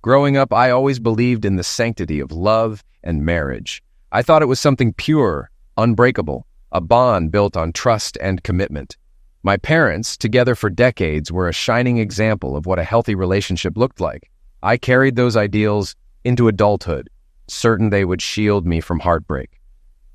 Growing up, I always believed in the sanctity of love and marriage. I thought it was something pure, unbreakable, a bond built on trust and commitment. My parents, together for decades, were a shining example of what a healthy relationship looked like. I carried those ideals into adulthood, certain they would shield me from heartbreak.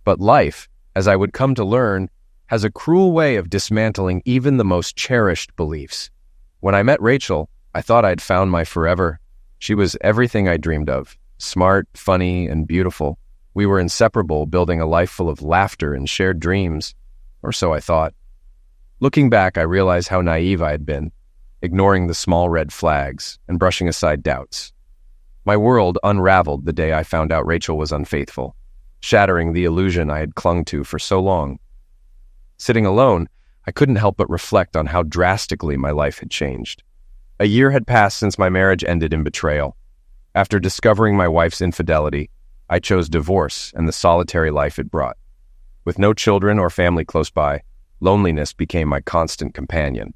But life, as I would come to learn, has a cruel way of dismantling even the most cherished beliefs. When I met Rachel, I thought I'd found my forever. She was everything I dreamed of, smart, funny, and beautiful. We were inseparable, building a life full of laughter and shared dreams, or so I thought. Looking back, I realized how naive I had been, ignoring the small red flags and brushing aside doubts. My world unraveled the day I found out Rachel was unfaithful, shattering the illusion I had clung to for so long. Sitting alone, I couldn't help but reflect on how drastically my life had changed. A year had passed since my marriage ended in betrayal. After discovering my wife's infidelity, I chose divorce and the solitary life it brought. With no children or family close by, loneliness became my constant companion.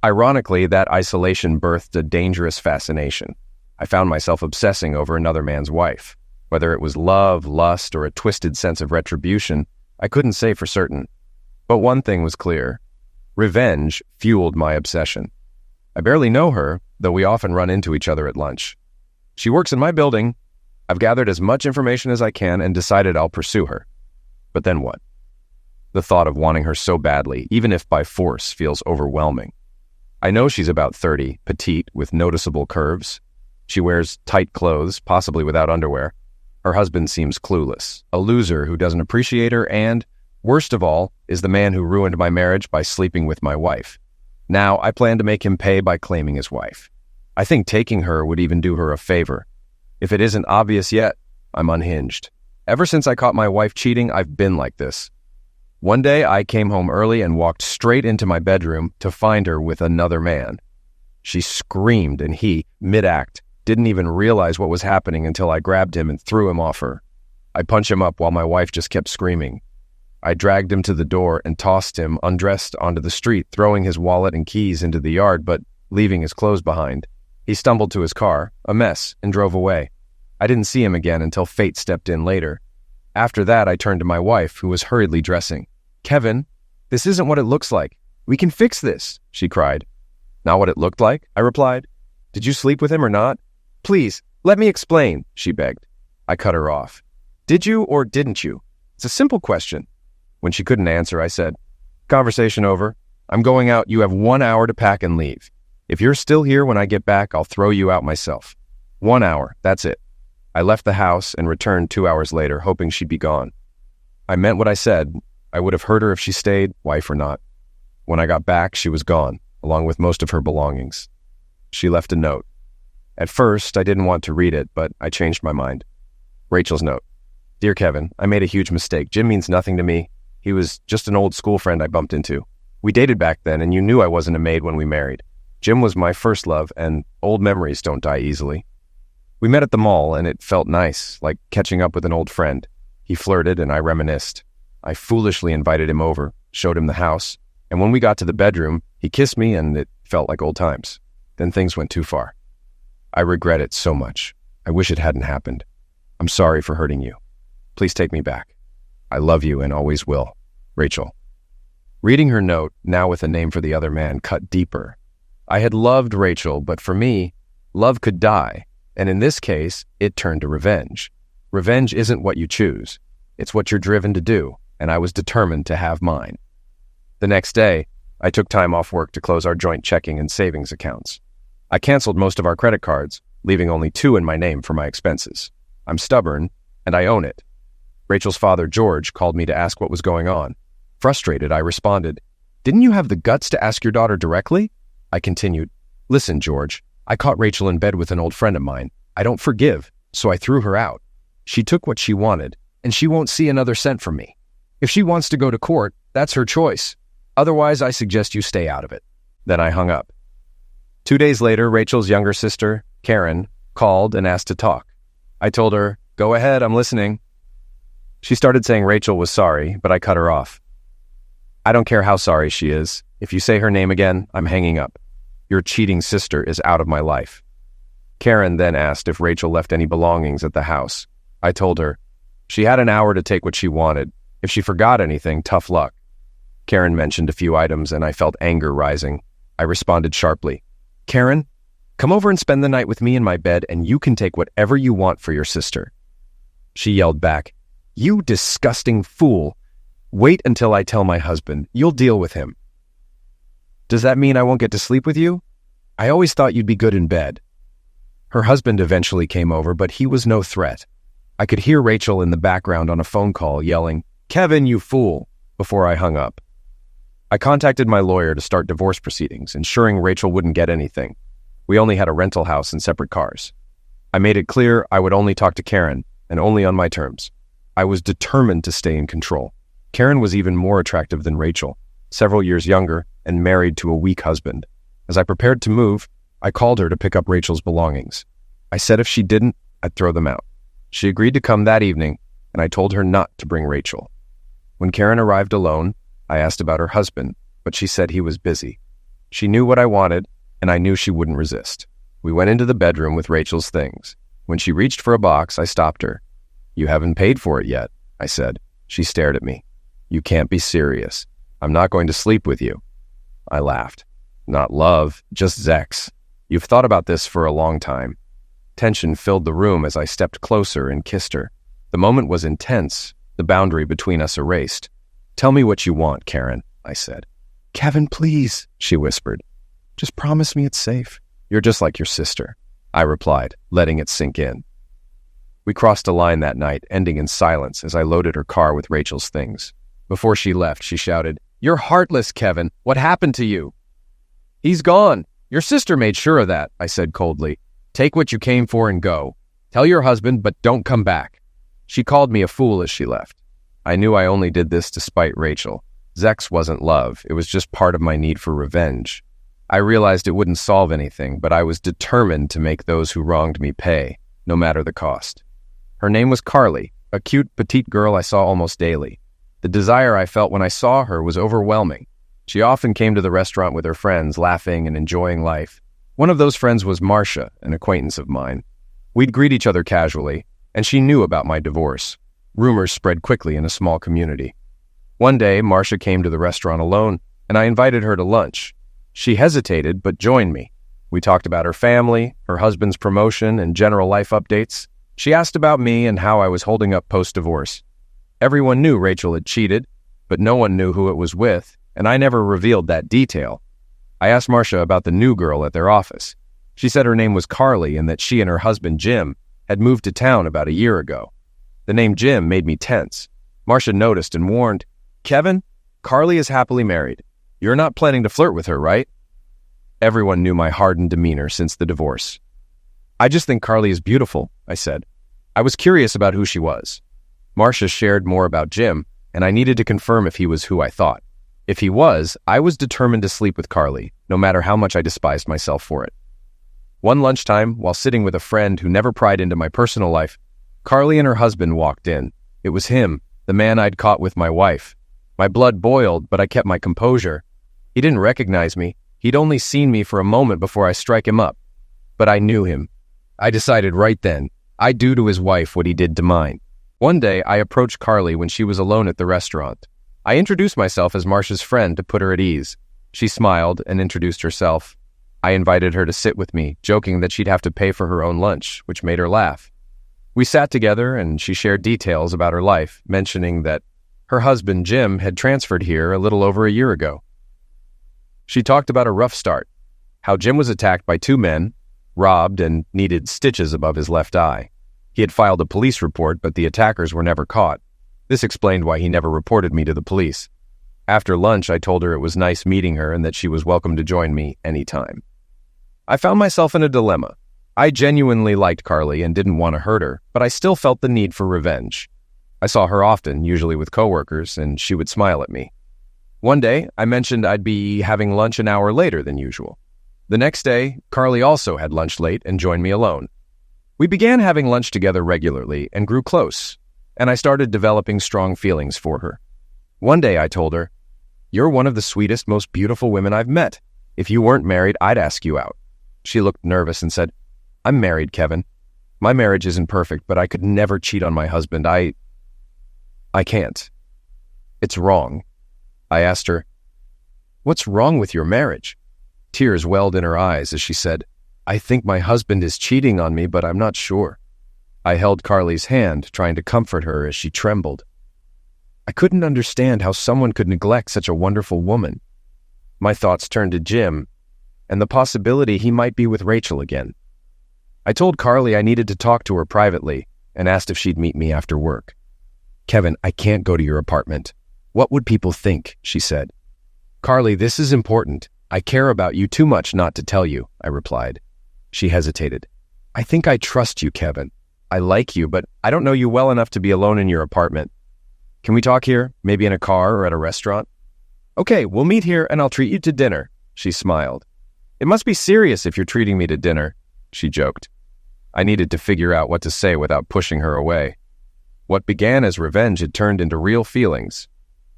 Ironically, that isolation birthed a dangerous fascination. I found myself obsessing over another man's wife. Whether it was love, lust, or a twisted sense of retribution, I couldn't say for certain. But one thing was clear. Revenge fueled my obsession. I barely know her, though we often run into each other at lunch. She works in my building. I've gathered as much information as I can and decided I'll pursue her. But then what? The thought of wanting her so badly, even if by force, feels overwhelming. I know she's about 30, petite, with noticeable curves. She wears tight clothes, possibly without underwear. Her husband seems clueless, a loser who doesn't appreciate her and, worst of all, is the man who ruined my marriage by sleeping with my wife. Now, I plan to make him pay by claiming his wife. I think taking her would even do her a favor. If it isn't obvious yet, I'm unhinged. Ever since I caught my wife cheating, I've been like this. One day, I came home early and walked straight into my bedroom to find her with another man. She screamed, and he, mid-act, didn't even realize what was happening until I grabbed him and threw him off her. I punched him up while my wife just kept screaming. I dragged him to the door and tossed him, undressed, onto the street, throwing his wallet and keys into the yard, but leaving his clothes behind. He stumbled to his car, a mess, and drove away. I didn't see him again until fate stepped in later. After that, I turned to my wife, who was hurriedly dressing. "Kevin, this isn't what it looks like. We can fix this," she cried. "Not what it looked like?" I replied. "Did you sleep with him or not?" "Please, let me explain," she begged. I cut her off. "Did you or didn't you? It's a simple question." When she couldn't answer, I said, "Conversation over. I'm going out. You have 1 hour to pack and leave. If you're still here when I get back, I'll throw you out myself. 1 hour, that's it." I left the house and returned 2 hours later, hoping she'd be gone. I meant what I said. I would have hurt her if she stayed, wife or not. When I got back, she was gone, along with most of her belongings. She left a note. At first, I didn't want to read it, but I changed my mind. Rachel's note. "Dear Kevin, I made a huge mistake. Jim means nothing to me. He was just an old school friend I bumped into. We dated back then, and you knew I wasn't a maid when we married. Jim was my first love, and old memories don't die easily. We met at the mall, and it felt nice, like catching up with an old friend. He flirted, and I reminisced. I foolishly invited him over, showed him the house, and when we got to the bedroom, he kissed me, and it felt like old times. Then things went too far. I regret it so much. I wish it hadn't happened. I'm sorry for hurting you. Please take me back. I love you and always will. Rachel." Reading her note, now with a name for the other man, cut deeper. I had loved Rachel, but for me, love could die, and in this case, it turned to revenge. Revenge isn't what you choose. It's what you're driven to do, and I was determined to have mine. The next day, I took time off work to close our joint checking and savings accounts. I canceled most of our credit cards, leaving only 2 in my name for my expenses. I'm stubborn, and I own it. Rachel's father, George, called me to ask what was going on. Frustrated, I responded, "Didn't you have the guts to ask your daughter directly?" I continued, "Listen, George, I caught Rachel in bed with an old friend of mine. I don't forgive, so I threw her out. She took what she wanted, and she won't see another cent from me. If she wants to go to court, that's her choice. Otherwise, I suggest you stay out of it." Then I hung up. 2 days later, Rachel's younger sister, Karen, called and asked to talk. I told her, "Go ahead, I'm listening." She started saying Rachel was sorry, but I cut her off. "I don't care how sorry she is. If you say her name again, I'm hanging up. Your cheating sister is out of my life." Karen then asked if Rachel left any belongings at the house. I told her. She had an hour to take what she wanted. If she forgot anything, tough luck. Karen mentioned a few items, and I felt anger rising. I responded sharply. Karen, come over and spend the night with me in my bed, and you can take whatever you want for your sister. She yelled back, You disgusting fool. Wait until I tell my husband. You'll deal with him. Does that mean I won't get to sleep with you? I always thought you'd be good in bed. Her husband eventually came over, but he was no threat. I could hear Rachel in the background on a phone call yelling, Kevin, you fool, before I hung up. I contacted my lawyer to start divorce proceedings, ensuring Rachel wouldn't get anything. We only had a rental house and separate cars. I made it clear I would only talk to Karen, and only on my terms. I was determined to stay in control. Karen was even more attractive than Rachel, several years younger, and married to a weak husband. As I prepared to move, I called her to pick up Rachel's belongings. I said if she didn't, I'd throw them out. She agreed to come that evening, and I told her not to bring Rachel. When Karen arrived alone, I asked about her husband, but she said he was busy. She knew what I wanted, and I knew she wouldn't resist. We went into the bedroom with Rachel's things. When she reached for a box, I stopped her. You haven't paid for it yet, I said. She stared at me. You can't be serious. I'm not going to sleep with you. I laughed. Not love, just Zex. You've thought about this for a long time. Tension filled the room as I stepped closer and kissed her. The moment was intense, the boundary between us erased. Tell me what you want, Karen, I said. Kevin, please, she whispered. Just promise me it's safe. You're just like your sister, I replied, letting it sink in. We crossed a line that night, ending in silence as I loaded her car with Rachel's things. Before she left, she shouted, You're heartless, Kevin. What happened to you? He's gone. Your sister made sure of that, I said coldly. Take what you came for and go. Tell your husband, but don't come back. She called me a fool as she left. I knew I only did this to spite Rachel. Zex wasn't love. It was just part of my need for revenge. I realized it wouldn't solve anything, but I was determined to make those who wronged me pay, no matter the cost. Her name was Carly, a cute, petite girl I saw almost daily. The desire I felt when I saw her was overwhelming. She often came to the restaurant with her friends, laughing and enjoying life. One of those friends was Marcia, an acquaintance of mine. We'd greet each other casually, and she knew about my divorce. Rumors spread quickly in a small community. One day, Marcia came to the restaurant alone, and I invited her to lunch. She hesitated, but joined me. We talked about her family, her husband's promotion, and general life updates. She asked about me and how I was holding up post-divorce. Everyone knew Rachel had cheated, but no one knew who it was with, and I never revealed that detail. I asked Marcia about the new girl at their office. She said her name was Carly and that she and her husband, Jim, had moved to town about a year ago. The name Jim made me tense. Marcia noticed and warned, Kevin, Carly is happily married. You're not planning to flirt with her, right? Everyone knew my hardened demeanor since the divorce. I just think Carly is beautiful, I said. I was curious about who she was. Marcia shared more about Jim, and I needed to confirm if he was who I thought. If he was, I was determined to sleep with Carly, no matter how much I despised myself for it. One lunchtime, while sitting with a friend who never pried into my personal life, Carly and her husband walked in. It was him, the man I'd caught with my wife. My blood boiled, but I kept my composure. He didn't recognize me. He'd only seen me for a moment before I strike him up. But I knew him. I decided right then, I'd do to his wife what he did to mine. One day, I approached Carly when she was alone at the restaurant. I introduced myself as Marcia's friend to put her at ease. She smiled and introduced herself. I invited her to sit with me, joking that she'd have to pay for her own lunch, which made her laugh. We sat together and she shared details about her life, mentioning that her husband, Jim, had transferred here a little over a year ago. She talked about a rough start, how Jim was attacked by two men, robbed, and needed stitches above his left eye. He had filed a police report, but the attackers were never caught. This explained why he never reported me to the police. After lunch, I told her it was nice meeting her and that she was welcome to join me anytime. I found myself in a dilemma. I genuinely liked Carly and didn't want to hurt her, but I still felt the need for revenge. I saw her often, usually with coworkers, and she would smile at me. One day, I mentioned I'd be having lunch an hour later than usual. The next day, Carly also had lunch late and joined me alone. We began having lunch together regularly and grew close, and I started developing strong feelings for her. One day I told her, "You're one of the sweetest, most beautiful women I've met. If you weren't married, I'd ask you out." She looked nervous and said, I'm married, Kevin. My marriage isn't perfect, but I could never cheat on my husband. I can't. It's wrong. I asked her, "What's wrong with your marriage?" Tears welled in her eyes as she said, "I think my husband is cheating on me, but I'm not sure." I held Carly's hand, trying to comfort her as she trembled. I couldn't understand how someone could neglect such a wonderful woman. My thoughts turned to Jim and the possibility he might be with Rachel again. I told Carly I needed to talk to her privately and asked if she'd meet me after work. "Kevin, I can't go to your apartment. What would people think?" she said. "Carly, this is important. I care about you too much not to tell you," I replied. She hesitated. "I think I trust you, Kevin. I like you, but I don't know you well enough to be alone in your apartment. Can we talk here, maybe in a car or at a restaurant?" "Okay, we'll meet here and I'll treat you to dinner," she smiled. "It must be serious if you're treating me to dinner," she joked. I needed to figure out what to say without pushing her away. What began as revenge had turned into real feelings.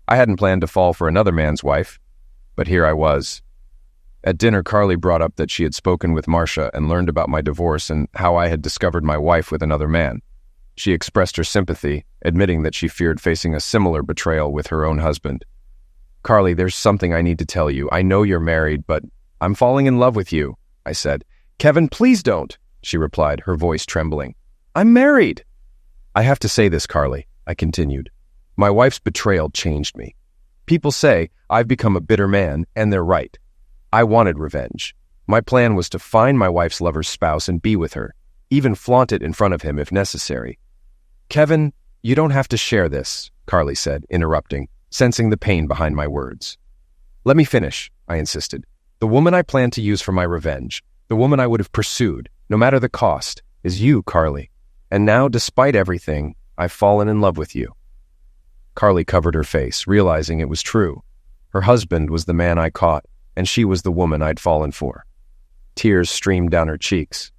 I hadn't planned to fall for another man's wife, but here I was. At dinner, Carly brought up that she had spoken with Marcia and learned about my divorce and how I had discovered my wife with another man. She expressed her sympathy, admitting that she feared facing a similar betrayal with her own husband. "Carly, there's something I need to tell you. I know you're married, but I'm falling in love with you," I said. "Kevin, please don't," she replied, her voice trembling. "I'm married." "I have to say this, Carly," I continued. "My wife's betrayal changed me. People say I've become a bitter man, and they're right. I wanted revenge. My plan was to find my wife's lover's spouse and be with her, even flaunt it in front of him if necessary." "Kevin, you don't have to share this," Carly said, interrupting, sensing the pain behind my words. "Let me finish," I insisted. "The woman I planned to use for my revenge, the woman I would have pursued, no matter the cost, is you, Carly. And now, despite everything, I've fallen in love with you." Carly covered her face, realizing it was true. Her husband was the man I caught, and she was the woman I'd fallen for. Tears streamed down her cheeks.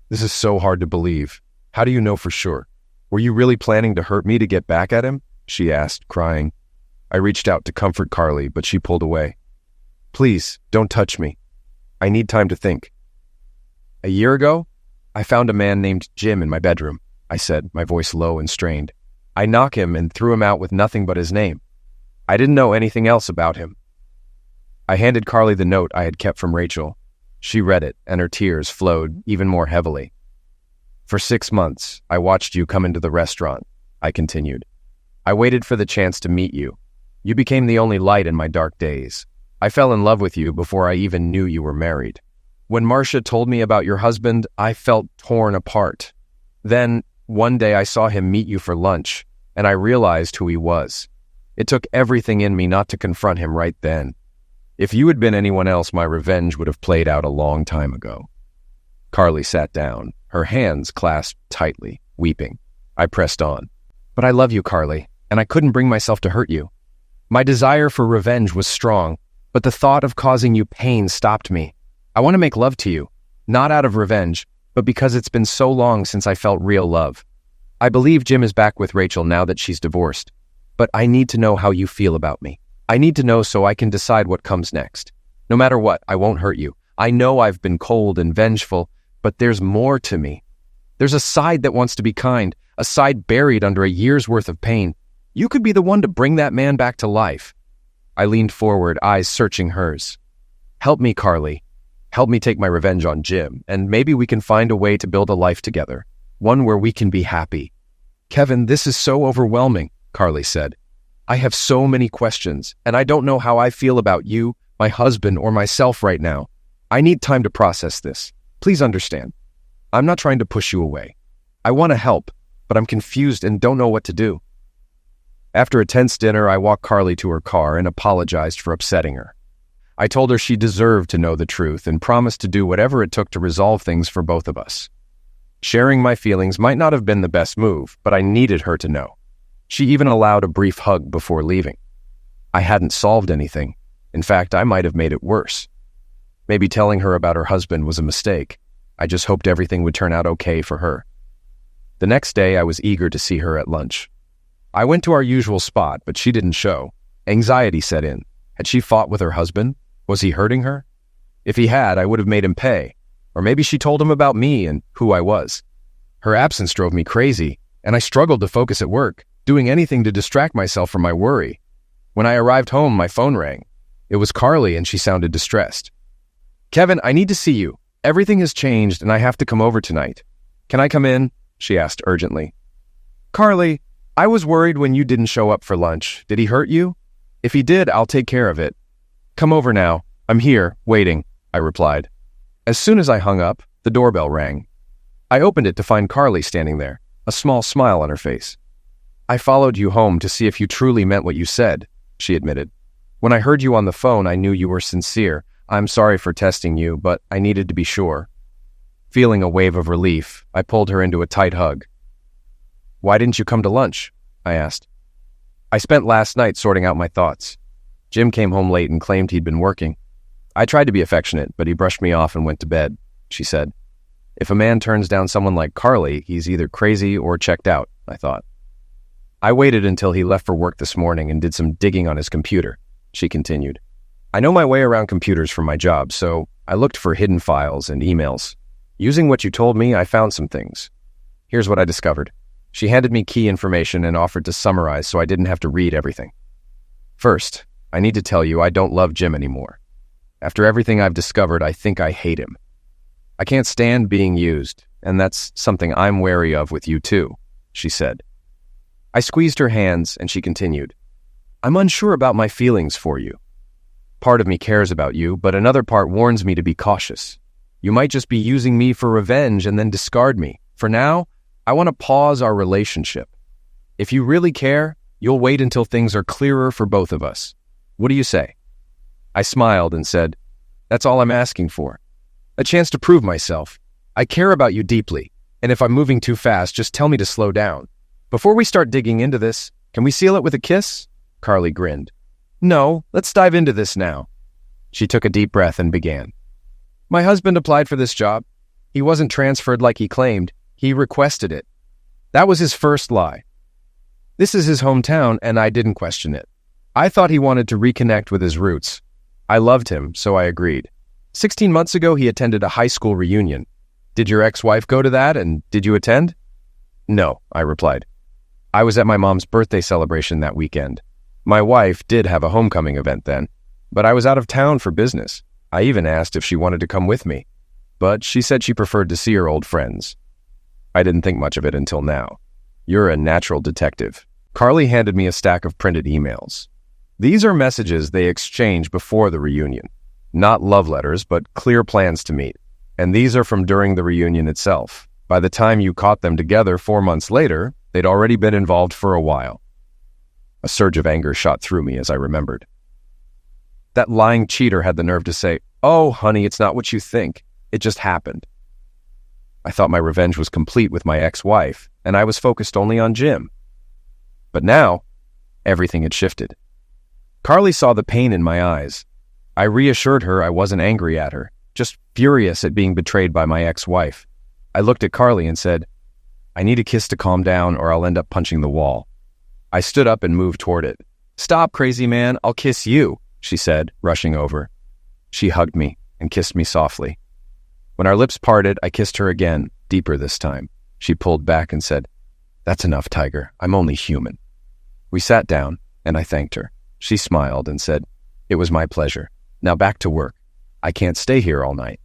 "This is so hard to believe. How do you know for sure? Were you really planning to hurt me to get back at him?" she asked, crying. I reached out to comfort Carly, but she pulled away. "Please, don't touch me. I need time to think." "A year ago, I found a man named Jim in my bedroom," I said, my voice low and strained. "I knocked him and threw him out with nothing but his name. I didn't know anything else about him." I handed Carly the note I had kept from Rachel. She read it, and her tears flowed even more heavily. "For 6 months, I watched you come into the restaurant," I continued. "I waited for the chance to meet you. You became the only light in my dark days. I fell in love with you before I even knew you were married. When Marcia told me about your husband, I felt torn apart. Then, one day I saw him meet you for lunch, and I realized who he was. It took everything in me not to confront him right then. If you had been anyone else, my revenge would have played out a long time ago." Carly sat down, her hands clasped tightly, weeping. I pressed on. "But I love you, Carly, and I couldn't bring myself to hurt you. My desire for revenge was strong, but the thought of causing you pain stopped me. I want to make love to you, not out of revenge, but because it's been so long since I felt real love. I believe Jim is back with Rachel now that she's divorced, but I need to know how you feel about me. I need to know so I can decide what comes next. No matter what, I won't hurt you. I know I've been cold and vengeful, but there's more to me. There's a side that wants to be kind, a side buried under a year's worth of pain. You could be the one to bring that man back to life." I leaned forward, eyes searching hers. "Help me, Carly. Help me take my revenge on Jim, and maybe we can find a way to build a life together, one where we can be happy." "Kevin, this is so overwhelming," Carly said. "I have so many questions, and I don't know how I feel about you, my husband, or myself right now. I need time to process this. Please understand. I'm not trying to push you away. I want to help, but I'm confused and don't know what to do." After a tense dinner, I walked Carly to her car and apologized for upsetting her. I told her she deserved to know the truth and promised to do whatever it took to resolve things for both of us. Sharing my feelings might not have been the best move, but I needed her to know. She even allowed a brief hug before leaving. I hadn't solved anything. In fact, I might have made it worse. Maybe telling her about her husband was a mistake. I just hoped everything would turn out okay for her. The next day, I was eager to see her at lunch. I went to our usual spot, but she didn't show. Anxiety set in. Had she fought with her husband? Was he hurting her? If he had, I would have made him pay. Or maybe she told him about me and who I was. Her absence drove me crazy, and I struggled to focus at work, doing anything to distract myself from my worry. When I arrived home, my phone rang. It was Carly, and she sounded distressed. "Kevin, I need to see you. Everything has changed, and I have to come over tonight." "Can I come in?" she asked urgently. "Carly, I was worried when you didn't show up for lunch. Did he hurt you? If he did, I'll take care of it." "Come over now. I'm here, waiting," I replied. As soon as I hung up, the doorbell rang. I opened it to find Carly standing there, a small smile on her face. "I followed you home to see if you truly meant what you said," she admitted. "When I heard you on the phone, I knew you were sincere. I'm sorry for testing you, but I needed to be sure." Feeling a wave of relief, I pulled her into a tight hug. "Why didn't you come to lunch?" I asked. "I spent last night sorting out my thoughts. Jim came home late and claimed he'd been working. I tried to be affectionate, but he brushed me off and went to bed," she said. If a man turns down someone like Carly, he's either crazy or checked out, I thought. "I waited until he left for work this morning and did some digging on his computer," she continued. "I know my way around computers from my job, so I looked for hidden files and emails. Using what you told me, I found some things. Here's what I discovered." She handed me key information and offered to summarize so I didn't have to read everything. "First, I need to tell you I don't love Jim anymore. After everything I've discovered, I think I hate him. I can't stand being used, and that's something I'm wary of with you too," she said. I squeezed her hands, and she continued. "I'm unsure about my feelings for you. Part of me cares about you, but another part warns me to be cautious. You might just be using me for revenge and then discard me. For now, I want to pause our relationship. If you really care, you'll wait until things are clearer for both of us. What do you say?" I smiled and said, "That's all I'm asking for. A chance to prove myself. I care about you deeply, and if I'm moving too fast, just tell me to slow down. Before we start digging into this, can we seal it with a kiss?" Carly grinned. "No, let's dive into this now." She took a deep breath and began. "My husband applied for this job. He wasn't transferred like he claimed. He requested it. That was his first lie. This is his hometown, and I didn't question it. I thought he wanted to reconnect with his roots. I loved him, so I agreed. 16 months ago, he attended a high school reunion. Did your ex-wife go to that, and did you attend?" "No," I replied. "I was at my mom's birthday celebration that weekend. My wife did have a homecoming event then, but I was out of town for business. I even asked if she wanted to come with me, but she said she preferred to see her old friends. I didn't think much of it until now. You're a natural detective." Carly handed me a stack of printed emails. These are messages they exchanged before the reunion. Not love letters, but clear plans to meet. And these are from during the reunion itself. By the time you caught them together 4 months later, they'd already been involved for a while. A surge of anger shot through me as I remembered. That lying cheater had the nerve to say, "Oh, honey, it's not what you think. It just happened." I thought my revenge was complete with my ex-wife, and I was focused only on Jim. But now, everything had shifted. Carly saw the pain in my eyes. I reassured her I wasn't angry at her, just furious at being betrayed by my ex-wife. I looked at Carly and said, "I need a kiss to calm down or I'll end up punching the wall." I stood up and moved toward it. "Stop, crazy man, I'll kiss you," she said, rushing over. She hugged me and kissed me softly. When our lips parted, I kissed her again, deeper this time. She pulled back and said, "That's enough, Tiger. I'm only human." We sat down, and I thanked her. She smiled and said, "It was my pleasure. Now back to work. I can't stay here all night."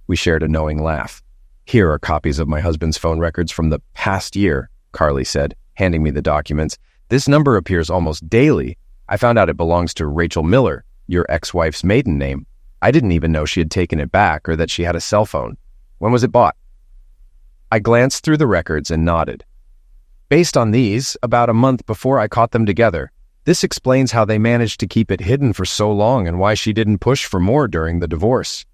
We shared a knowing laugh. "Here are copies of my husband's phone records from the past year," Carly said, handing me the documents. "This number appears almost daily. I found out it belongs to Rachel Miller, your ex-wife's maiden name. I didn't even know she had taken it back or that she had a cell phone. When was it bought?" I glanced through the records and nodded. "Based on these, about a month before I caught them together. This explains how they managed to keep it hidden for so long and why she didn't push for more during the divorce.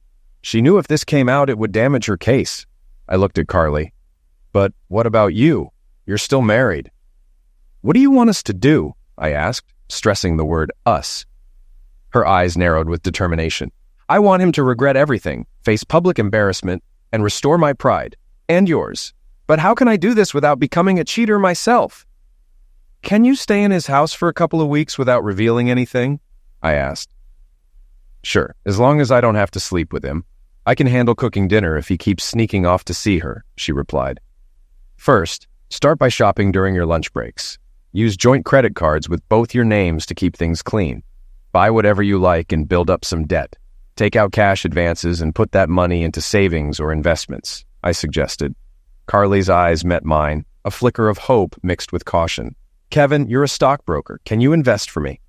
She knew if this came out, it would damage her case." I looked at Carly. "But what about you? You're still married." "What do you want us to do?" I asked, stressing the word us. Her eyes narrowed with determination. "I want him to regret everything, face public embarrassment, and restore my pride, and yours. But how can I do this without becoming a cheater myself?" "Can you stay in his house for a couple of weeks without revealing anything?" I asked. "Sure, as long as I don't have to sleep with him. I can handle cooking dinner if he keeps sneaking off to see her, she replied. First, start by shopping during your lunch breaks. Use joint credit cards with both your names to keep things clean. Buy whatever you like and build up some debt. Take out cash advances and put that money into savings or investments, I suggested. Carly's eyes met mine, a flicker of hope mixed with caution. Kevin, you're a stockbroker. Can you invest for me?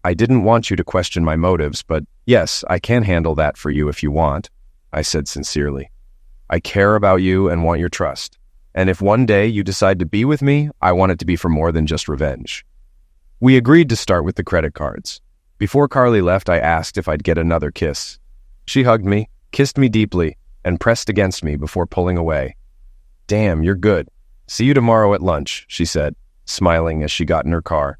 I didn't want you to question my motives, but yes, I can handle that for you if you want, I said sincerely. I care about you and want your trust. And if one day you decide to be with me, I want it to be for more than just revenge. We agreed to start with the credit cards. Before Carly left, I asked if I'd get another kiss. She hugged me, kissed me deeply, and pressed against me before pulling away. Damn, you're good. See you tomorrow at lunch, she said, smiling as she got in her car.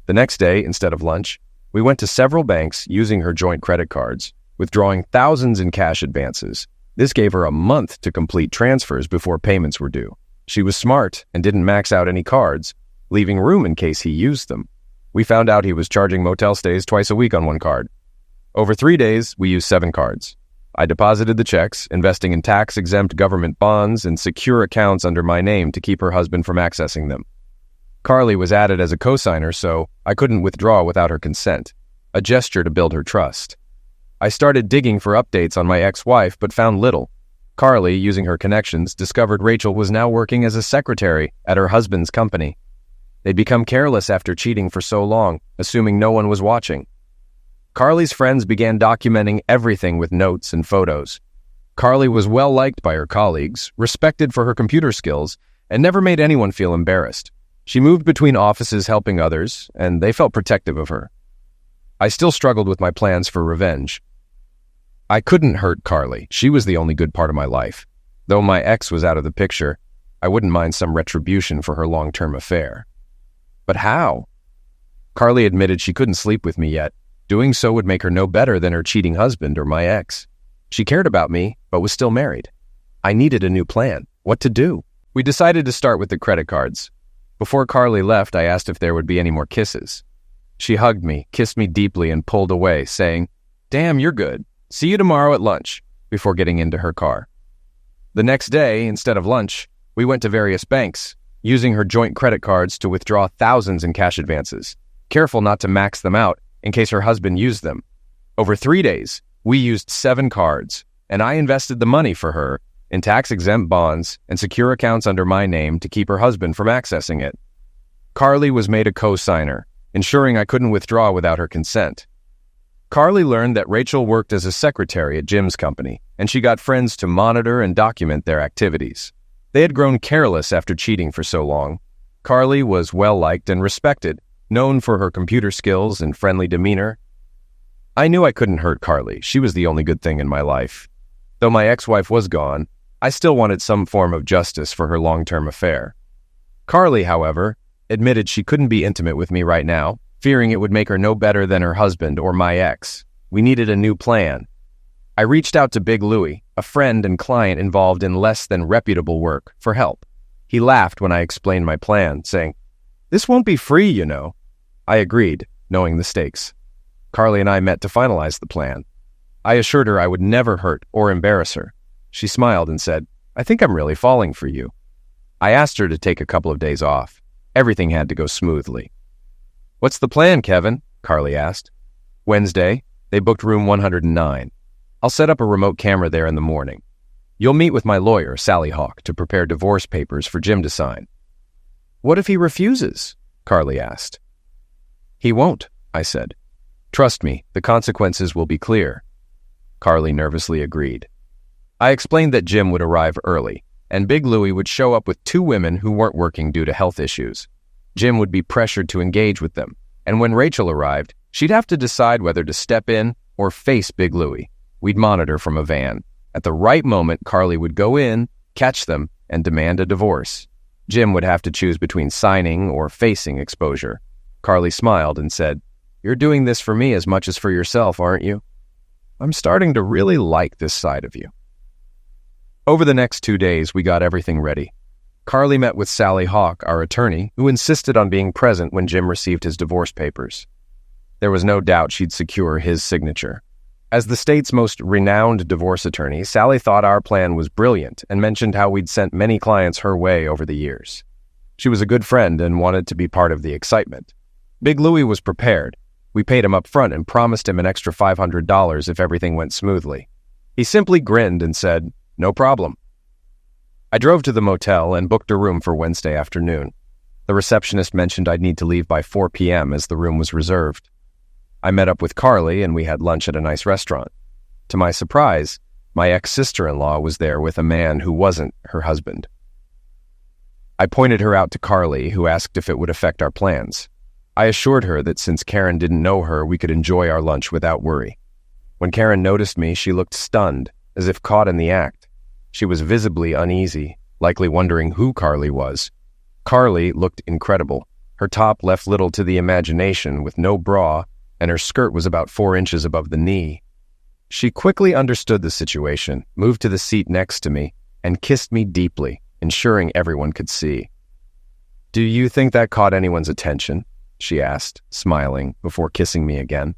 The next day, instead of lunch, we went to several banks using her joint credit cards, withdrawing thousands in cash advances. This gave her a month to complete transfers before payments were due. She was smart and didn't max out any cards, leaving room in case he used them. We found out he was charging motel stays twice a week on one card. Over 3 days, we used 7 cards. I deposited the checks, investing in tax-exempt government bonds and secure accounts under my name to keep her husband from accessing them. Carly was added as a cosigner, so I couldn't withdraw without her consent, a gesture to build her trust. I started digging for updates on my ex-wife, but found little. Carly, using her connections, discovered Rachel was now working as a secretary at her husband's company. They'd become careless after cheating for so long, assuming no one was watching. Carly's friends began documenting everything with notes and photos. Carly was well-liked by her colleagues, respected for her computer skills, and never made anyone feel embarrassed. She moved between offices helping others, and they felt protective of her. I still struggled with my plans for revenge. I couldn't hurt Carly. She was the only good part of my life. Though my ex was out of the picture, I wouldn't mind some retribution for her long-term affair. But how? Carly admitted she couldn't sleep with me yet. Doing so would make her no better than her cheating husband or my ex. She cared about me, but was still married. I needed a new plan. What to do? We decided to start with the credit cards. Before Carly left, I asked if there would be any more kisses. She hugged me, kissed me deeply, and pulled away, saying, "Damn, you're good. See you tomorrow at lunch," before getting into her car. The next day, instead of lunch, we went to various banks, using her joint credit cards to withdraw thousands in cash advances, careful not to max them out in case her husband used them. Over 3 days, we used 7 cards, and I invested the money for her in tax-exempt bonds and secure accounts under my name to keep her husband from accessing it. Carly was made a co-signer, ensuring I couldn't withdraw without her consent. Carly learned that Rachel worked as a secretary at Jim's company, and she got friends to monitor and document their activities. They had grown careless after cheating for so long. Carly was well-liked and respected, known for her computer skills and friendly demeanor. I knew I couldn't hurt Carly. She was the only good thing in my life. Though my ex-wife was gone, I still wanted some form of justice for her long-term affair. Carly, however, admitted she couldn't be intimate with me right now, fearing it would make her no better than her husband or my ex. We needed a new plan. I reached out to Big Louie, a friend and client involved in less than reputable work, for help. He laughed when I explained my plan, saying, "This won't be free, you know." I agreed, knowing the stakes. Carly and I met to finalize the plan. I assured her I would never hurt or embarrass her. She smiled and said, "I think I'm really falling for you." I asked her to take a couple of days off. Everything had to go smoothly. "What's the plan, Kevin?" Carly asked. Wednesday, they booked room 109. I'll set up a remote camera there in the morning. You'll meet with my lawyer, Sally Hawk, to prepare divorce papers for Jim to sign. "What if he refuses?" Carly asked. "He won't," I said. "Trust me, the consequences will be clear." Carly nervously agreed. I explained that Jim would arrive early, and Big Louie would show up with 2 women who weren't working due to health issues. Jim would be pressured to engage with them, and when Rachel arrived, she'd have to decide whether to step in or face Big Louie. We'd monitor from a van. At the right moment, Carly would go in, catch them, and demand a divorce. Jim would have to choose between signing or facing exposure. Carly smiled and said, "You're doing this for me as much as for yourself, aren't you?" I'm starting to really like this side of you. Over the next 2 days, we got everything ready. Carly met with Sally Hawk, our attorney, who insisted on being present when Jim received his divorce papers. There was no doubt she'd secure his signature. As the state's most renowned divorce attorney, Sally thought our plan was brilliant and mentioned how we'd sent many clients her way over the years. She was a good friend and wanted to be part of the excitement. Big Louie was prepared. We paid him up front and promised him an extra $500 if everything went smoothly. He simply grinned and said, "No problem." I drove to the motel and booked a room for Wednesday afternoon. The receptionist mentioned I'd need to leave by 4 p.m. as the room was reserved. I met up with Carly and we had lunch at a nice restaurant. To my surprise, my ex-sister-in-law was there with a man who wasn't her husband. I pointed her out to Carly, who asked if it would affect our plans. I assured her that since Karen didn't know her, we could enjoy our lunch without worry. When Karen noticed me, she looked stunned, as if caught in the act. She was visibly uneasy, likely wondering who Carly was. Carly looked incredible. Her top left little to the imagination, with no bra, and her skirt was about 4 inches above the knee. She quickly understood the situation, moved to the seat next to me, and kissed me deeply, ensuring everyone could see. "Do you think that caught anyone's attention?" she asked, smiling, before kissing me again.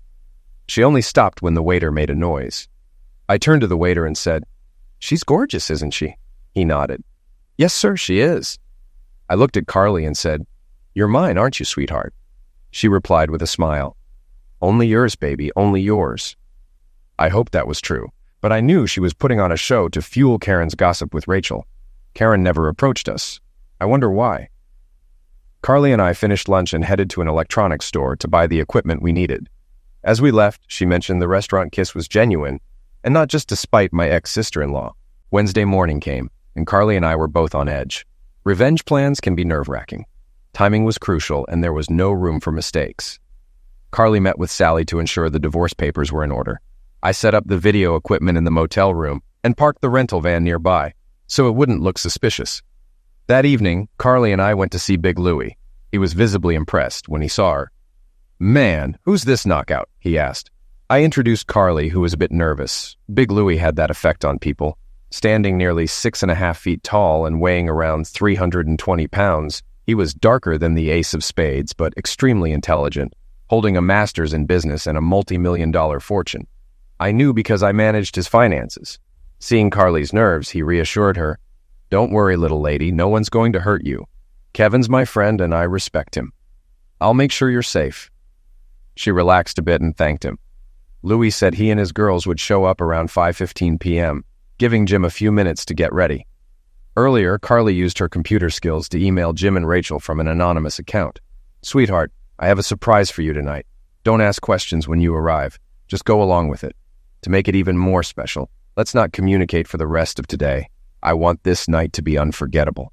She only stopped when the waiter made a noise. I turned to the waiter and said, "She's gorgeous, isn't she?" He nodded. "Yes, sir, she is." I looked at Carly and said, "You're mine, aren't you, sweetheart?" She replied with a smile, "Only yours, baby, only yours." I hoped that was true, but I knew she was putting on a show to fuel Karen's gossip with Rachel. Karen never approached us. I wonder why. Carly and I finished lunch and headed to an electronics store to buy the equipment we needed. As we left, she mentioned the restaurant kiss was genuine, and not just to spite my ex-sister-in-law. Wednesday morning came, and Carly and I were both on edge. Revenge plans can be nerve-wracking. Timing was crucial, and there was no room for mistakes. Carly met with Sally to ensure the divorce papers were in order. I set up the video equipment in the motel room and parked the rental van nearby, so it wouldn't look suspicious. That evening, Carly and I went to see Big Louie. He was visibly impressed when he saw her. "Man, who's this knockout?" he asked. I introduced Carly, who was a bit nervous. Big Louie had that effect on people. Standing nearly 6.5 feet tall and weighing around 320 pounds, he was darker than the ace of spades, but extremely intelligent, holding a master's in business and a multi-million-dollar fortune. I knew because I managed his finances. Seeing Carly's nerves, he reassured her, "Don't worry, little lady, no one's going to hurt you. Kevin's my friend and I respect him. I'll make sure you're safe." She relaxed a bit and thanked him. Louis said he and his girls would show up around 5:15 p.m., giving Jim a few minutes to get ready. Earlier, Carly used her computer skills to email Jim and Rachel from an anonymous account. "Sweetheart, I have a surprise for you tonight. Don't ask questions when you arrive. Just go along with it. To make it even more special, let's not communicate for the rest of today. I want this night to be unforgettable.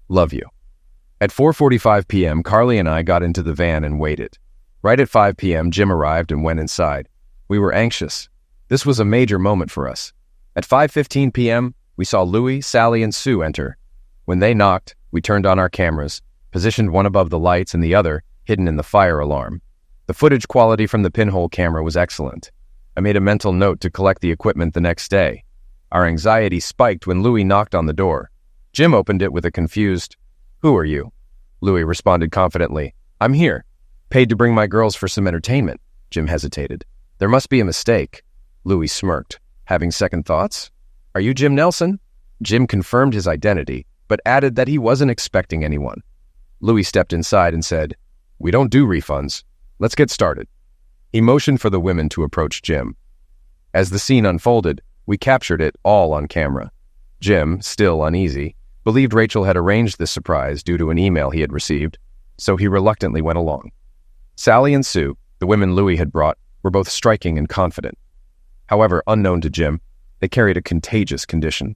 Love you." At 4:45 p.m., Carly and I got into the van and waited. Right at 5 p.m., Jim arrived and went inside. We were anxious. This was a major moment for us. At 5:15 p.m., we saw Louie, Sally, and Sue enter. When they knocked, we turned on our cameras, positioned one above the lights and the other hidden in the fire alarm. The footage quality from the pinhole camera was excellent. I made a mental note to collect the equipment the next day. Our anxiety spiked when Louie knocked on the door. Jim opened it with a confused, "Who are you?" Louie responded confidently, "I'm here. Paid to bring my girls for some entertainment." Jim hesitated. "There must be a mistake." Louie smirked. "Having second thoughts? Are you Jim Nelson?" Jim confirmed his identity, but added that he wasn't expecting anyone. Louie stepped inside and said, "We don't do refunds. Let's get started." He motioned for the women to approach Jim. As the scene unfolded, we captured it all on camera. Jim, still uneasy, believed Rachel had arranged this surprise due to an email he had received, so he reluctantly went along. Sally and Sue, the women Louie had brought, were both striking and confident. However, unknown to Jim, they carried a contagious condition.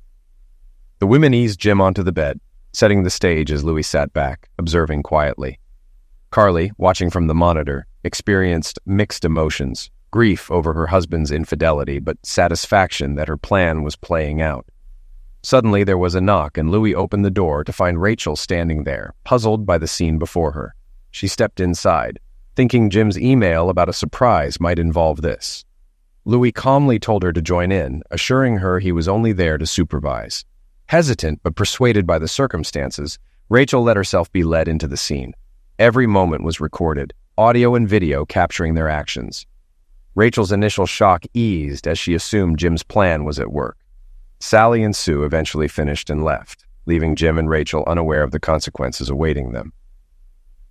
The women eased Jim onto the bed, setting the stage as Louie sat back, observing quietly. Carly, watching from the monitor, experienced mixed emotions, grief over her husband's infidelity, but satisfaction that her plan was playing out. Suddenly there was a knock and Louie opened the door to find Rachel standing there, puzzled by the scene before her. She stepped inside, thinking Jim's email about a surprise might involve this. Louie calmly told her to join in, assuring her he was only there to supervise. Hesitant but persuaded by the circumstances, Rachel let herself be led into the scene. Every moment was recorded, audio and video capturing their actions. Rachel's initial shock eased as she assumed Jim's plan was at work. Sally and Sue eventually finished and left, leaving Jim and Rachel unaware of the consequences awaiting them.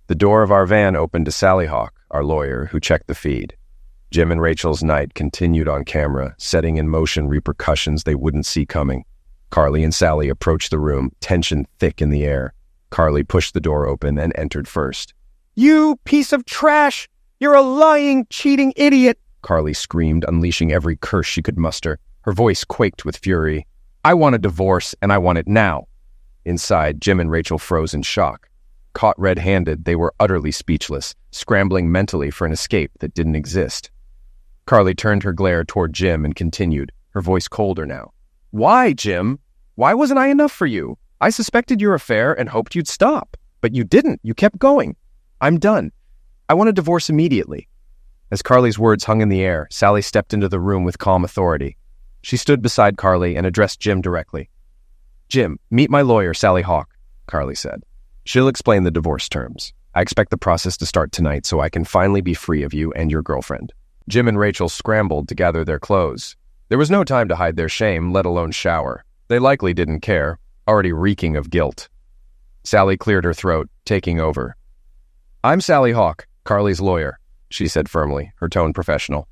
The door of our van opened to Sally Hawk, our lawyer, who checked the feed. Jim and Rachel's night continued on camera, setting in motion repercussions they wouldn't see coming. Carly and Sally approached the room, tension thick in the air. Carly pushed the door open and entered first. "You piece of trash! You're a lying, cheating idiot!" Carly screamed, unleashing every curse she could muster. Her voice quaked with fury. "I want a divorce, and I want it now." Inside, Jim and Rachel froze in shock. Caught red-handed, they were utterly speechless, scrambling mentally for an escape that didn't exist. Carly turned her glare toward Jim and continued, her voice colder now. "Why, Jim? Why wasn't I enough for you? I suspected your affair and hoped you'd stop. But you didn't. You kept going. I'm done. I want a divorce immediately." As Carly's words hung in the air, Sally stepped into the room with calm authority. She stood beside Carly and addressed Jim directly. "Jim, meet my lawyer, Sally Hawk," Carly said. "She'll explain the divorce terms. I expect the process to start tonight so I can finally be free of you and your girlfriend." Jim and Rachel scrambled to gather their clothes. There was no time to hide their shame, let alone shower. They likely didn't care, already reeking of guilt. Sally cleared her throat, taking over. "I'm Sally Hawk, Carly's lawyer," she said firmly, her tone professional.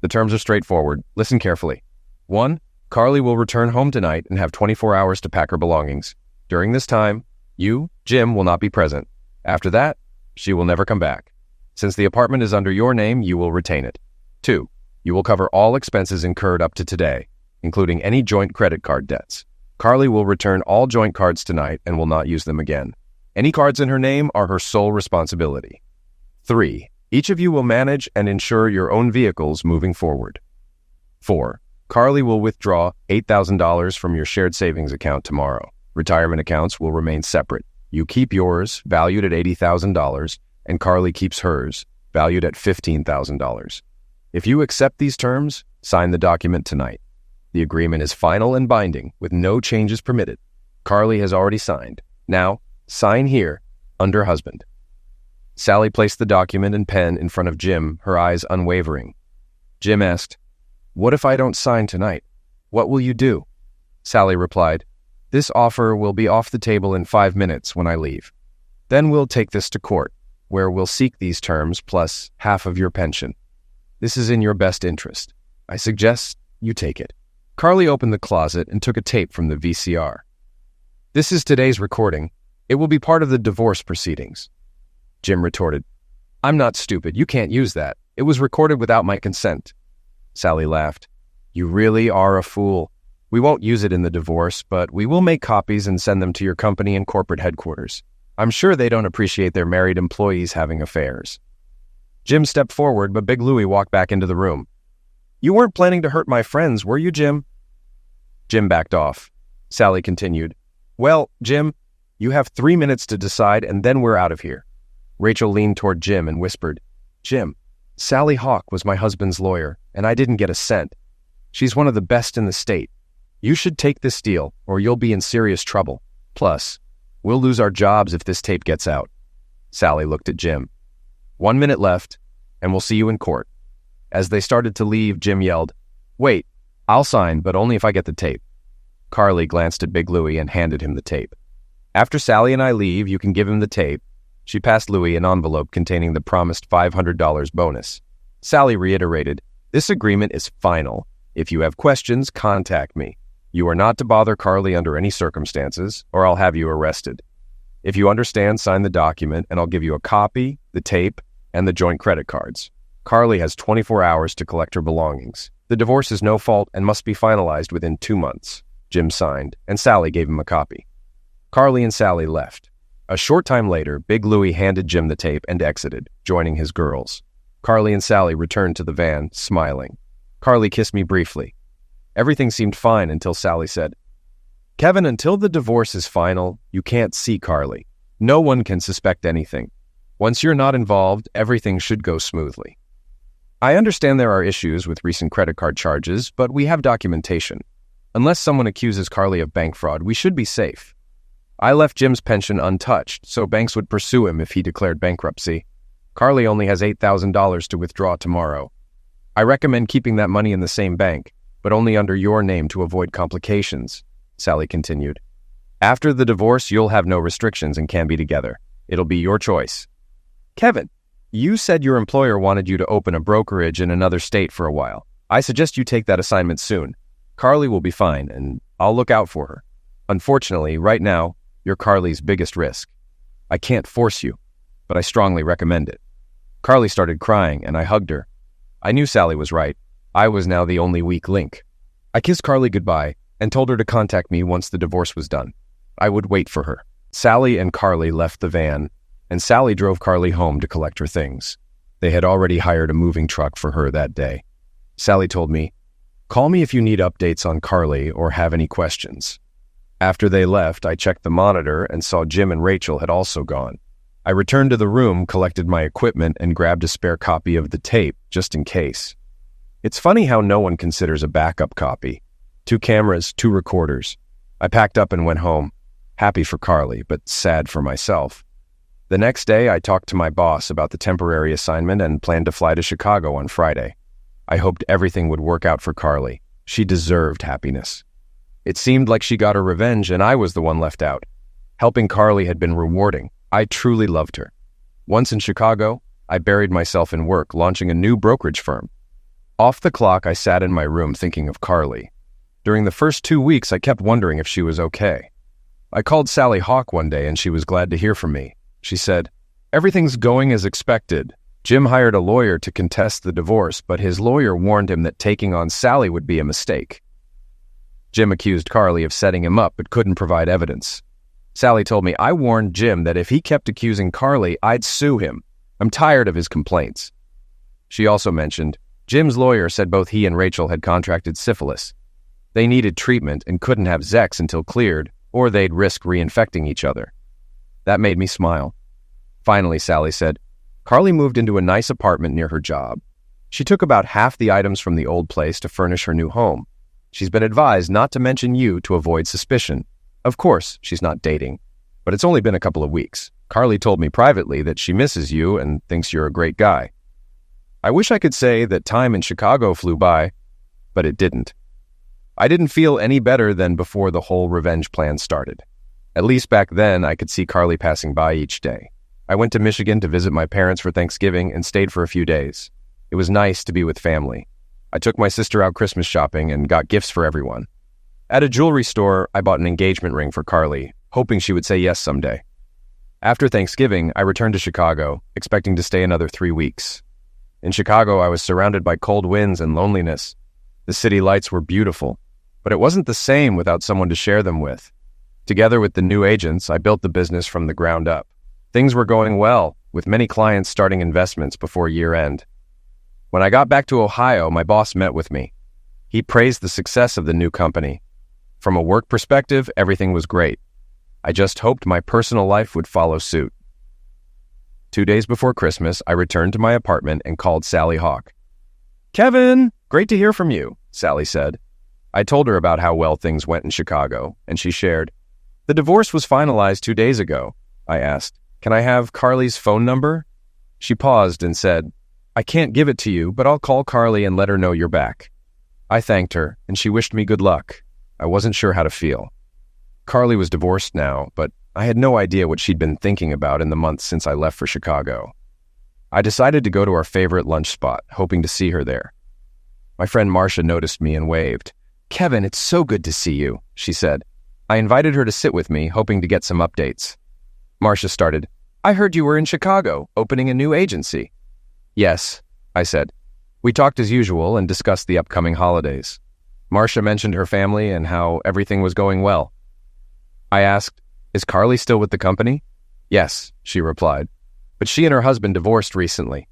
"The terms are straightforward. Listen carefully. 1. Carly will return home tonight and have 24 hours to pack her belongings. During this time, you, Jim, will not be present. After that, she will never come back. Since the apartment is under your name, you will retain it. 2. You will cover all expenses incurred up to today, including any joint credit card debts. Carly will return all joint cards tonight and will not use them again. Any cards in her name are her sole responsibility. 3. Each of you will manage and insure your own vehicles moving forward. 4. Carly will withdraw $8,000 from your shared savings account tomorrow. Retirement accounts will remain separate. You keep yours, valued at $80,000, and Carly keeps hers, valued at $15,000. If you accept these terms, sign the document tonight. The agreement is final and binding, with no changes permitted. Carly has already signed. Now, sign here, under husband." Sally placed the document and pen in front of Jim, her eyes unwavering. Jim asked, "What if I don't sign tonight? What will you do?" Sally replied, "This offer will be off the table in 5 minutes when I leave. Then we'll take this to court, where we'll seek these terms plus half of your pension. This is in your best interest. I suggest you take it." Carly opened the closet and took a tape from the VCR. "This is today's recording. It will be part of the divorce proceedings." Jim retorted, "I'm not stupid. You can't use that. It was recorded without my consent." Sally laughed. "You really are a fool. We won't use it in the divorce, but we will make copies and send them to your company and corporate headquarters. I'm sure they don't appreciate their married employees having affairs." Jim stepped forward, but Big Louie walked back into the room. "You weren't planning to hurt my friends, were you, Jim?" Jim backed off. Sally continued, "Well, Jim, you have 3 minutes to decide, and then we're out of here." Rachel leaned toward Jim and whispered, "Jim, Sally Hawk was my husband's lawyer, and I didn't get a cent. She's one of the best in the state. You should take this deal, or you'll be in serious trouble. Plus, we'll lose our jobs if this tape gets out." Sally looked at Jim. 1 minute left, and we'll see you in court." As they started to leave, Jim yelled, "Wait, I'll sign, but only if I get the tape." Carly glanced at Big Louie and handed him the tape. "After Sally and I leave, you can give him the tape." She passed Louie an envelope containing the promised $500 bonus. Sally reiterated, "This agreement is final. If you have questions, contact me. You are not to bother Carly under any circumstances, or I'll have you arrested. If you understand, sign the document, and I'll give you a copy, the tape, and the joint credit cards. Carly has 24 hours to collect her belongings. The divorce is no fault and must be finalized within 2 months." Jim signed, and Sally gave him a copy. Carly and Sally left. A short time later, Big Louie handed Jim the tape and exited, joining his girls. Carly and Sally returned to the van, smiling. Carly kissed me briefly. Everything seemed fine until Sally said, "Kevin, until the divorce is final, you can't see Carly. No one can suspect anything. Once you're not involved, everything should go smoothly. I understand there are issues with recent credit card charges, but we have documentation. Unless someone accuses Carly of bank fraud, we should be safe. I left Jim's pension untouched, so banks would pursue him if he declared bankruptcy. Carly only has $8,000 to withdraw tomorrow. I recommend keeping that money in the same bank, but only under your name to avoid complications, Sally continued. After the divorce, you'll have no restrictions and can be together. It'll be your choice. Kevin, you said your employer wanted you to open a brokerage in another state for a while. I suggest you take that assignment soon. Carly will be fine, and I'll look out for her. Unfortunately, right now, you're Carly's biggest risk. I can't force you, but I strongly recommend it. Carly started crying, and I hugged her. I knew Sally was right. I was now the only weak link. I kissed Carly goodbye and told her to contact me once the divorce was done. I would wait for her. Sally and Carly left the van, and Sally drove Carly home to collect her things. They had already hired a moving truck for her that day. Sally told me, "Call me if you need updates on Carly or have any questions." After they left, I checked the monitor and saw Jim and Rachel had also gone. I returned to the room, collected my equipment, and grabbed a spare copy of the tape, just in case. It's funny how no one considers a backup copy. 2 cameras, 2 recorders. I packed up and went home, happy for Carly, but sad for myself. The next day, I talked to my boss about the temporary assignment and planned to fly to Chicago on Friday. I hoped everything would work out for Carly. She deserved happiness. It seemed like she got her revenge and I was the one left out. Helping Carly had been rewarding. I truly loved her. Once in Chicago, I buried myself in work, launching a new brokerage firm. Off the clock, I sat in my room thinking of Carly. During the first 2 weeks, I kept wondering if she was okay. I called Sally Hawk one day and she was glad to hear from me. She said, "Everything's going as expected. Jim hired a lawyer to contest the divorce, but his lawyer warned him that taking on Sally would be a mistake. Jim accused Carly of setting him up but couldn't provide evidence. Sally told me, I warned Jim that if he kept accusing Carly, I'd sue him. I'm tired of his complaints." She also mentioned, Jim's lawyer said both he and Rachel had contracted syphilis. They needed treatment and couldn't have sex until cleared, or they'd risk reinfecting each other. That made me smile. Finally, Sally said, Carly moved into a nice apartment near her job. She took about half the items from the old place to furnish her new home. She's been advised not to mention you to avoid suspicion. Of course, she's not dating, but it's only been a couple of weeks. Carly told me privately that she misses you and thinks you're a great guy. I wish I could say that time in Chicago flew by, but it didn't. I didn't feel any better than before the whole revenge plan started. At least back then, I could see Carly passing by each day. I went to Michigan to visit my parents for Thanksgiving and stayed for a few days. It was nice to be with family. I took my sister out Christmas shopping and got gifts for everyone. At a jewelry store, I bought an engagement ring for Carly, hoping she would say yes someday. After Thanksgiving, I returned to Chicago, expecting to stay another 3 weeks. In Chicago, I was surrounded by cold winds and loneliness. The city lights were beautiful, but it wasn't the same without someone to share them with. Together with the new agents, I built the business from the ground up. Things were going well, with many clients starting investments before year-end. When I got back to Ohio, my boss met with me. He praised the success of the new company. From a work perspective, everything was great. I just hoped my personal life would follow suit. 2 days before Christmas, I returned to my apartment and called Sally Hawk. "Kevin, great to hear from you," Sally said. I told her about how well things went in Chicago, and she shared, "The divorce was finalized 2 days ago." I asked, "Can I have Carly's phone number?" She paused and said, "I can't give it to you, but I'll call Carly and let her know you're back." I thanked her, and she wished me good luck. I wasn't sure how to feel. Carly was divorced now, but I had no idea what she'd been thinking about in the months since I left for Chicago. I decided to go to our favorite lunch spot, hoping to see her there. My friend Marcia noticed me and waved. "Kevin, it's so good to see you," she said. I invited her to sit with me, hoping to get some updates. Marcia started, "I heard you were in Chicago, opening a new agency." "Yes," I said. We talked as usual and discussed the upcoming holidays. Marcia mentioned her family and how everything was going well. I asked, "Is Carly still with the company?" "Yes," she replied. But she and her husband divorced recently.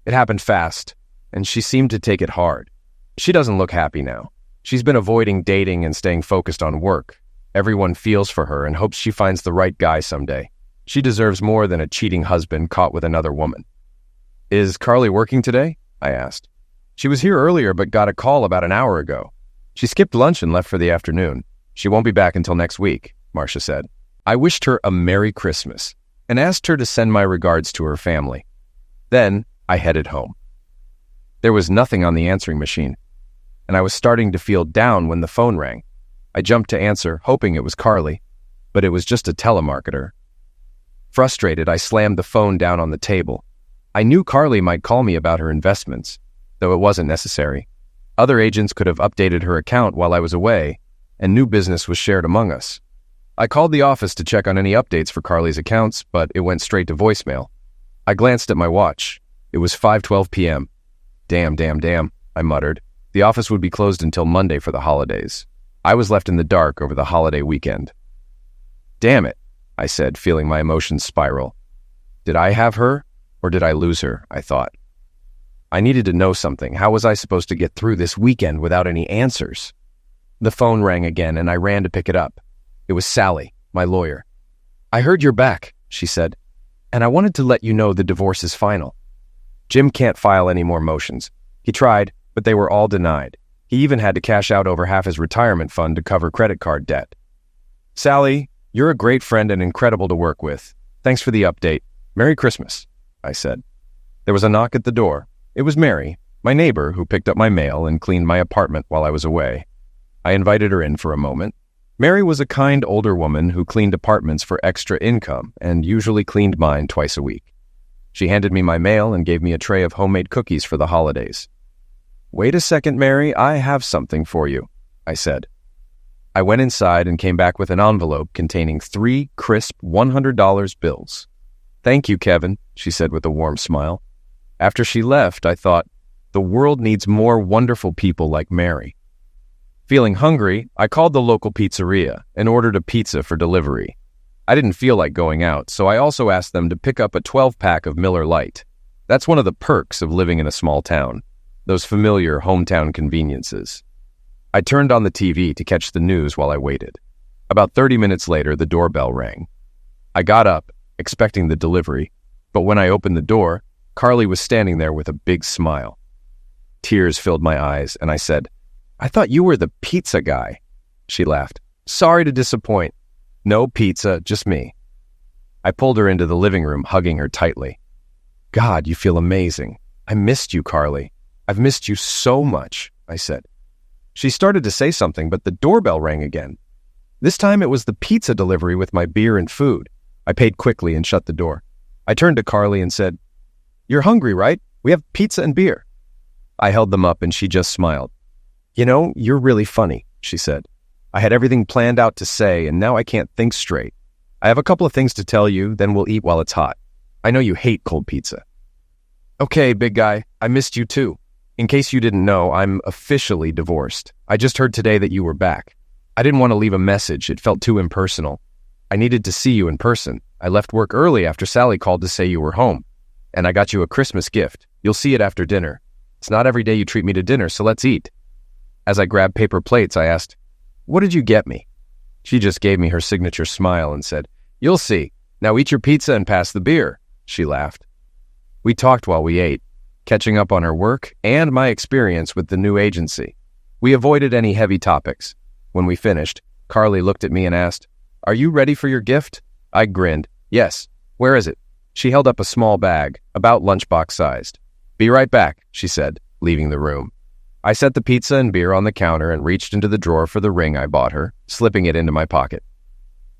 It happened fast, and she seemed to take it hard. She doesn't look happy now. She's been avoiding dating and staying focused on work. Everyone feels for her and hopes she finds the right guy someday. She deserves more than a cheating husband caught with another woman. "Is Carly working today?" I asked. "She was here earlier but got a call about an hour ago. She skipped lunch and left for the afternoon. She won't be back until next week," Marcia said. I wished her a Merry Christmas and asked her to send my regards to her family. Then I headed home. There was nothing on the answering machine, and I was starting to feel down when the phone rang. I jumped to answer, hoping it was Carly, but it was just a telemarketer. Frustrated, I slammed the phone down on the table. I knew Carly might call me about her investments, though it wasn't necessary. Other agents could have updated her account while I was away, and new business was shared among us. I called the office to check on any updates for Carly's accounts, but it went straight to voicemail. I glanced at my watch. It was 5:12 p.m. Damn, I muttered. The office would be closed until Monday for the holidays. I was left in the dark over the holiday weekend. Damn it, I said, feeling my emotions spiral. Did I have her, or did I lose her? I thought. I needed to know something. How was I supposed to get through this weekend without any answers? The phone rang again, and I ran to pick it up. It was Sally, my lawyer. I heard you're back, she said, and I wanted to let you know the divorce is final. Jim can't file any more motions. He tried, but they were all denied. He even had to cash out over half his retirement fund to cover credit card debt. Sally, you're a great friend and incredible to work with. Thanks for the update. Merry Christmas, I said. There was a knock at the door. It was Mary, my neighbor, who picked up my mail and cleaned my apartment while I was away. I invited her in for a moment. Mary was a kind older woman who cleaned apartments for extra income and usually cleaned mine twice a week. She handed me my mail and gave me a tray of homemade cookies for the holidays. Wait a second, Mary, I have something for you, I said. I went inside and came back with an envelope containing 3 crisp $100 bills. Thank you, Kevin, she said with a warm smile. After she left, I thought, the world needs more wonderful people like Mary. Feeling hungry, I called the local pizzeria and ordered a pizza for delivery. I didn't feel like going out, so I also asked them to pick up a 12-pack of Miller Lite. That's one of the perks of living in a small town, those familiar hometown conveniences. I turned on the TV to catch the news while I waited. About 30 minutes later, the doorbell rang. I got up, expecting the delivery, but when I opened the door, Carly was standing there with a big smile. Tears filled my eyes, and I said, I thought you were the pizza guy. She laughed. Sorry to disappoint. No pizza, just me. I pulled her into the living room, hugging her tightly. God, you feel amazing. I missed you, Carly. I've missed you so much, I said. She started to say something, but the doorbell rang again. This time it was the pizza delivery with my beer and food. I paid quickly and shut the door. I turned to Carly and said, You're hungry, right? We have pizza and beer. I held them up and she just smiled. You know, you're really funny, she said. I had everything planned out to say, and now I can't think straight. I have a couple of things to tell you, then we'll eat while it's hot. I know you hate cold pizza. Okay, big guy, I missed you too. In case you didn't know, I'm officially divorced. I just heard today that you were back. I didn't want to leave a message. It felt too impersonal. I needed to see you in person. I left work early after Sally called to say you were home. And I got you a Christmas gift. You'll see it after dinner. It's not every day you treat me to dinner, so let's eat. As I grabbed paper plates, I asked, What did you get me? She just gave me her signature smile and said, You'll see. Now eat your pizza and pass the beer. She laughed. We talked while we ate, catching up on her work and my experience with the new agency. We avoided any heavy topics. When we finished, Carly looked at me and asked, Are you ready for your gift? I grinned. Yes. Where is it? She held up a small bag, about lunchbox sized. Be right back, she said, leaving the room. I set the pizza and beer on the counter and reached into the drawer for the ring I bought her, slipping it into my pocket.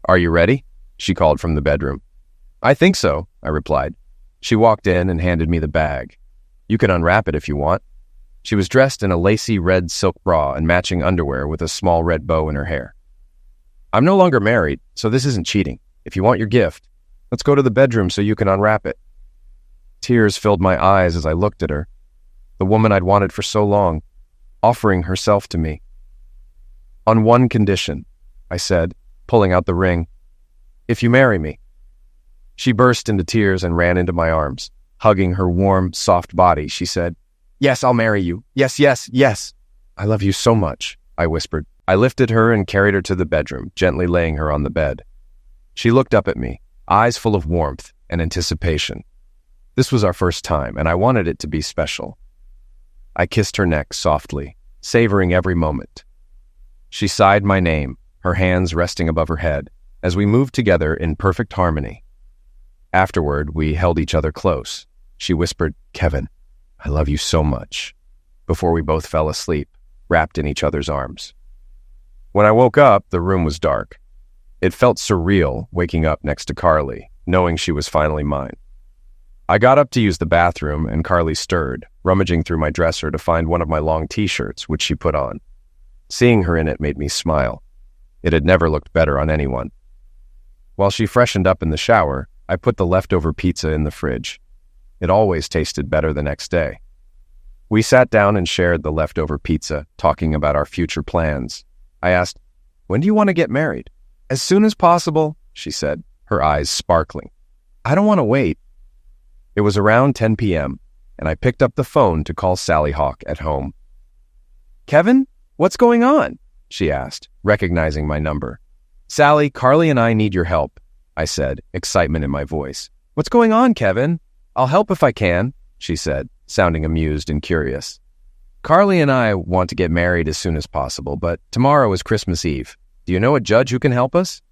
Are you ready? She called from the bedroom. I think so, I replied. She walked in and handed me the bag. You can unwrap it if you want. She was dressed in a lacy red silk bra and matching underwear with a small red bow in her hair. I'm no longer married, so this isn't cheating. If you want your gift, let's go to the bedroom so you can unwrap it. Tears filled my eyes as I looked at her, the woman I'd wanted for so long, offering herself to me. On one condition, I said, pulling out the ring. If you marry me. She burst into tears and ran into my arms. Hugging her warm, soft body, she said, Yes, I'll marry you. Yes, yes, yes. I love you so much, I whispered. I lifted her and carried her to the bedroom, gently laying her on the bed. She looked up at me, eyes full of warmth and anticipation. This was our first time, and I wanted it to be special. I kissed her neck softly, savoring every moment. She sighed my name, her hands resting above her head, as we moved together in perfect harmony. Afterward, we held each other close. She whispered, Kevin, I love you so much," before we both fell asleep, wrapped in each other's arms. When I woke up, the room was dark. It felt surreal waking up next to Carly, knowing she was finally mine. I got up to use the bathroom, and Carly stirred, rummaging through my dresser to find one of my long t-shirts, which she put on. Seeing her in it made me smile. It had never looked better on anyone. While she freshened up in the shower, I put the leftover pizza in the fridge. It always tasted better the next day. We sat down and shared the leftover pizza, talking about our future plans. I asked, "When do you want to get married?" "As soon as possible," she said, her eyes sparkling. "I don't want to wait." It was around 10 p.m., and I picked up the phone to call Sally Hawk at home. "Kevin, what's going on?" she asked, recognizing my number. "Sally, Carly and I need your help," I said, excitement in my voice. "What's going on, Kevin?" "I'll help if I can," she said, sounding amused and curious. "Carly and I want to get married as soon as possible, but tomorrow is Christmas Eve. Do you know a judge who can help us?"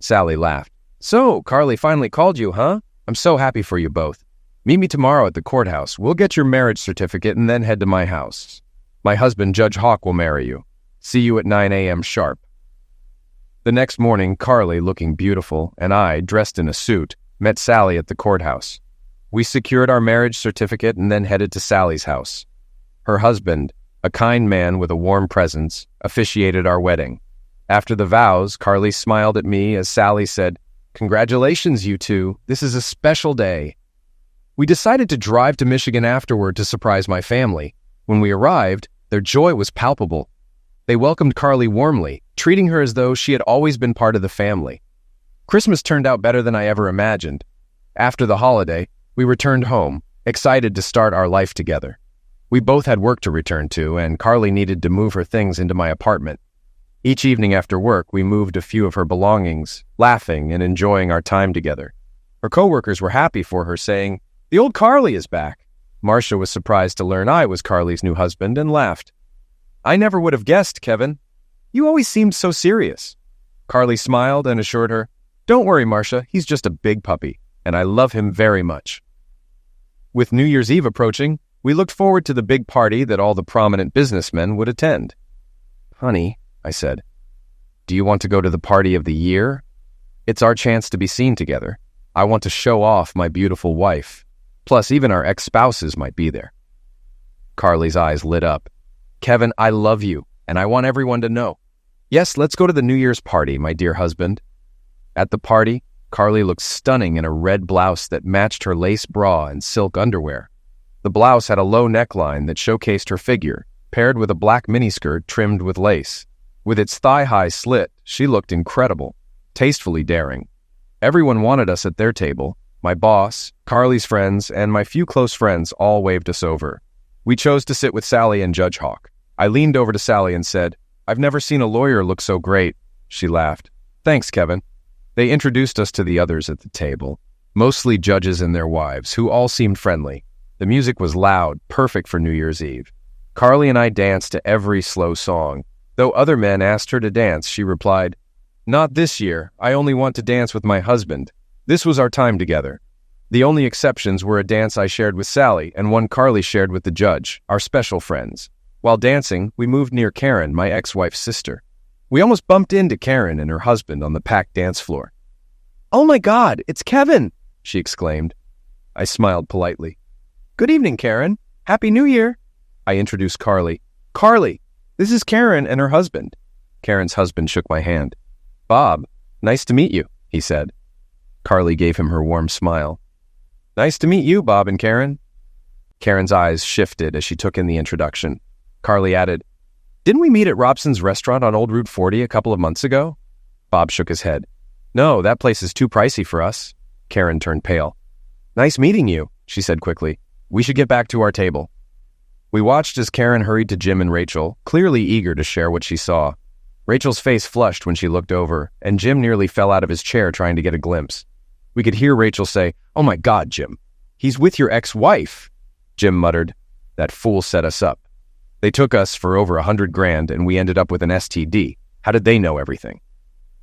Sally laughed. "So, Carly finally called you, huh? I'm so happy for you both. Meet me tomorrow at the courthouse. We'll get your marriage certificate and then head to my house. My husband, Judge Hawk, will marry you. See you at 9 a.m. sharp." The next morning, Carly, looking beautiful, and I, dressed in a suit, met Sally at the courthouse. We secured our marriage certificate and then headed to Sally's house. Her husband, a kind man with a warm presence, officiated our wedding. After the vows, Carly smiled at me as Sally said, "Congratulations, you two. This is a special day." We decided to drive to Michigan afterward to surprise my family. When we arrived, their joy was palpable. They welcomed Carly warmly, treating her as though she had always been part of the family. Christmas turned out better than I ever imagined. After the holiday, we returned home, excited to start our life together. We both had work to return to, and Carly needed to move her things into my apartment. Each evening after work, we moved a few of her belongings, laughing and enjoying our time together. Her coworkers were happy for her, saying, "The old Carly is back." Marcia was surprised to learn I was Carly's new husband and laughed. "I never would have guessed, Kevin. You always seemed so serious." Carly smiled and assured her, "Don't worry, Marcia, he's just a big puppy, and I love him very much." With New Year's Eve approaching, we looked forward to the big party that all the prominent businessmen would attend. "Honey," I said, "do you want to go to the party of the year? It's our chance to be seen together. I want to show off my beautiful wife. Plus, even our ex-spouses might be there." Carly's eyes lit up. "Kevin, I love you, and I want everyone to know. Yes, let's go to the New Year's party, my dear husband." At the party, Carly looked stunning in a red blouse that matched her lace bra and silk underwear. The blouse had a low neckline that showcased her figure, paired with a black miniskirt trimmed with lace. With its thigh-high slit, she looked incredible, tastefully daring. Everyone wanted us at their table. My boss, Carly's friends, and my few close friends all waved us over. We chose to sit with Sally and Judge Hawk. I leaned over to Sally and said, "I've never seen a lawyer look so great." She laughed. "Thanks, Kevin." They introduced us to the others at the table, mostly judges and their wives, who all seemed friendly. The music was loud, perfect for New Year's Eve. Carly and I danced to every slow song. Though other men asked her to dance, she replied, "Not this year. I only want to dance with my husband. This was our time together." The only exceptions were a dance I shared with Sally and one Carly shared with the judge, our special friends. While dancing, we moved near Karen, my ex-wife's sister. We almost bumped into Karen and her husband on the packed dance floor. "Oh my God, it's Kevin!" she exclaimed. I smiled politely. "Good evening, Karen. Happy New Year!" I introduced Carly. "Carly, this is Karen and her husband." Karen's husband shook my hand. "Bob, nice to meet you," he said. Carly gave him her warm smile. "Nice to meet you, Bob and Karen." Karen's eyes shifted as she took in the introduction. Carly added, "Didn't we meet at Robson's restaurant on Old Route 40 a couple of months ago?" Bob shook his head. "No, that place is too pricey for us." Karen turned pale. "Nice meeting you," she said quickly. "We should get back to our table." We watched as Karen hurried to Jim and Rachel, clearly eager to share what she saw. Rachel's face flushed when she looked over, and Jim nearly fell out of his chair trying to get a glimpse. We could hear Rachel say, "Oh my God, Jim, he's with your ex-wife." Jim muttered, "That fool set us up. They took us for over $100,000 and we ended up with an STD. How did they know everything?"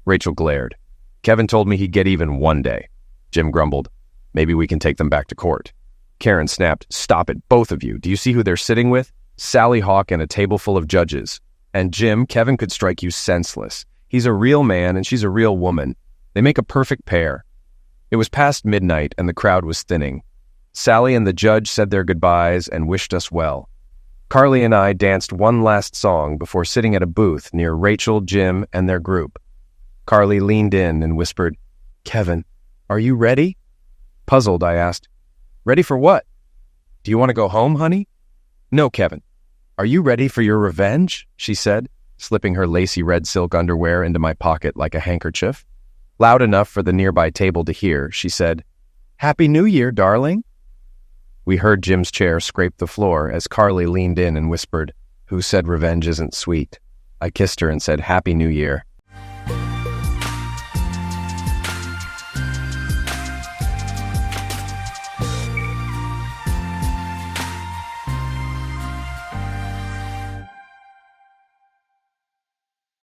Rachel glared. "Kevin told me he'd get even one day." Jim grumbled, "Maybe we can take them back to court." Karen snapped, "Stop it, both of you. Do you see who they're sitting with? Sally Hawk and a table full of judges. And Jim, Kevin could strike you senseless. He's a real man and she's a real woman. They make a perfect pair." It was past midnight and the crowd was thinning. Sally and the judge said their goodbyes and wished us well. Carly and I danced one last song before sitting at a booth near Rachel, Jim, and their group. Carly leaned in and whispered, "Kevin, are you ready?" Puzzled, I asked, "Ready for what? Do you want to go home, honey?" "No, Kevin. Are you ready for your revenge?" she said, slipping her lacy red silk underwear into my pocket like a handkerchief. Loud enough for the nearby table to hear, she said, "Happy New Year, darling." We heard Jim's chair scrape the floor as Carly leaned in and whispered, "Who said revenge isn't sweet?" I kissed her and said, "Happy New Year."